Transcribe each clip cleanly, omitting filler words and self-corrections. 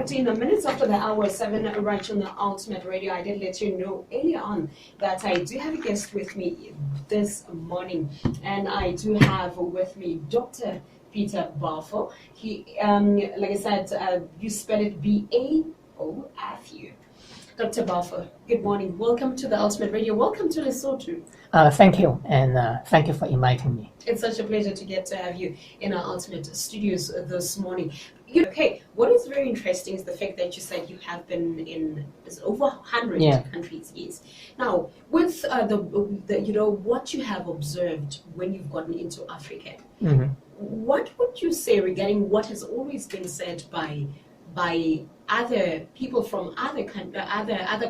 13 minutes after the hour, 7 right on the Ultimate Radio. I did let you know earlier on that I do have a guest with me this morning, and I do have with me Dr. Peter Baofu. He, like I said, you spell it B-A-O-F-U. Dr. Baofu, good morning. Welcome to the Ultimate Radio. Welcome to Lesotho. Thank you, and thank you for inviting me. It's such a pleasure to get to have you in our Ultimate Studios this morning. Okay, what is very interesting is the fact that you said you have been in over 100 countries. Yes. Now, with the what you have observed when you've gotten into Africa, what would you say regarding what has always been said by other people from other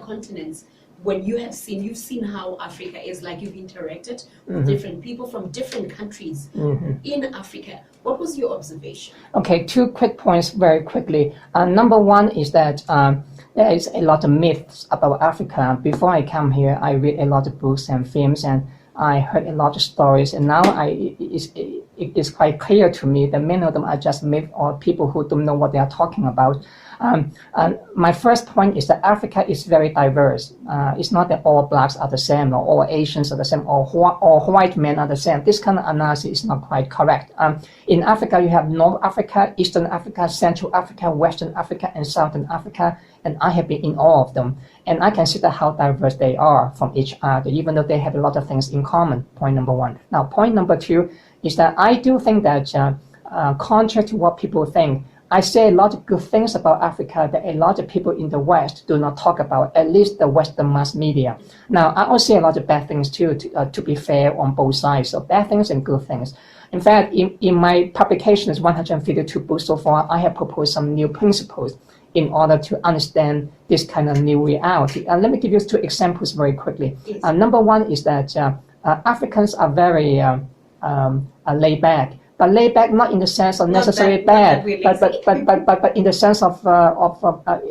continents? When you've seen how Africa is, like you've interacted with different people from different countries in Africa. What was your observation? Okay, 2 quick points very quickly. Number one is that there is a lot of myths about Africa. Before I come here, I read a lot of books and films, and I heard a lot of stories. And now it is quite clear to me that many of them are just myths or people who don't know what they are talking about. My first point is that Africa is very diverse. It's not that all blacks are the same, or all Asians are the same, or white men are the same. This kind of analysis is not quite correct. In Africa, you have North Africa, Eastern Africa, Central Africa, Western Africa, and Southern Africa, and I have been in all of them. And I can see that how diverse they are from each other, even though they have a lot of things in common, point number one. Now, point number two is that I do think that, contrary to what people think, I say a lot of good things about Africa that a lot of people in the West do not talk about, at least the Western mass media. Now, I also say a lot of bad things too, to be fair on both sides, so bad things and good things. In fact, in my publications, 152 books so far, I have proposed some new principles in order to understand this kind of new reality. Let me give you 2 examples very quickly. Yes. Number one is that Africans are very laid back. But laid back not in the sense of necessarily bad, but in the sense of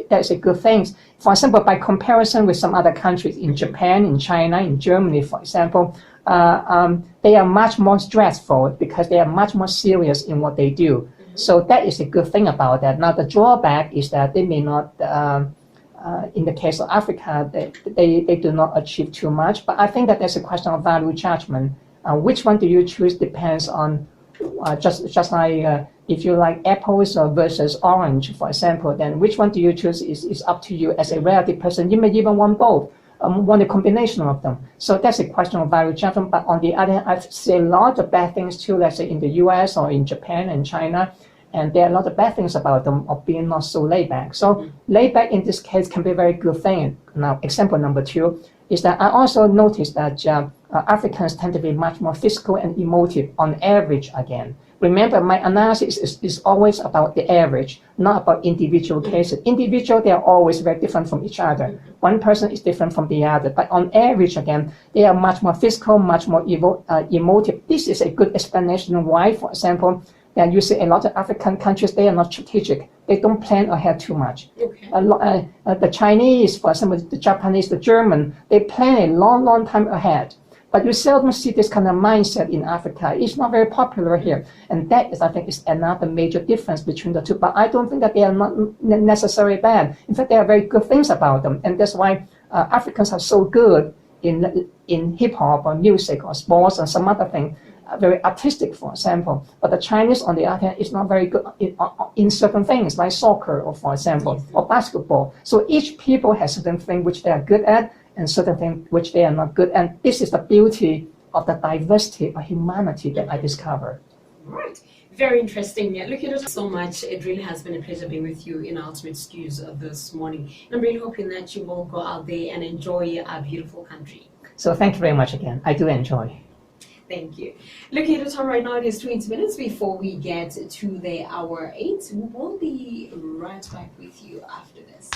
that's a good thing. For example, by comparison with some other countries, in Japan, in China, in Germany, for example, they are much more stressful because they are much more serious in what they do. So that is a good thing about that. Now the drawback is that they may not, in the case of Africa, they do not achieve too much. But I think that there's a question of value judgment. Which one do you choose depends on. Just like if you like apples versus orange, for example, then which one do you choose is up to you as a relative person. You may even want both, want a combination of them. So that's a question of value judgment. But on the other hand, I've seen a lot of bad things too, let's say in the US or in Japan and China, and there are a lot of bad things about them of being not so laid back. So laid back in this case can be a very good thing. Now, example number 2 is that I also noticed that Africans tend to be much more physical and emotive on average again. Remember, my analysis is always about the average, not about individual cases. Individual, they are always very different from each other. One person is different from the other. But on average, again, they are much more physical, much more emotive. This is a good explanation why, for example, that you see a lot of African countries, they are not strategic. They don't plan ahead too much. Okay. The Chinese, for example, the Japanese, the German, they plan a long time ahead. But you seldom see this kind of mindset in Africa. It's not very popular here. And that is, I think, is another major difference between the two. But I don't think that they are not necessarily bad. In fact, there are very good things about them. And that's why Africans are so good in hip-hop or music or sports and some other thing. Very artistic, for example. But the Chinese, on the other hand, is not very good in certain things, like soccer, or for example, or basketball. So each people has certain things which they are good at, and certain things which they are not good. And this is the beauty of the diversity of humanity that I discovered. Right. Very interesting. Yeah, look at it so much. It really has been a pleasure being with you in Ultimate Studios this morning. I'm really hoping that you will go out there and enjoy our beautiful country. So thank you very much again. I do enjoy. Thank you. Looking at the time right now, it is 20 minutes before we get to the hour 8. We will be right back with you after this.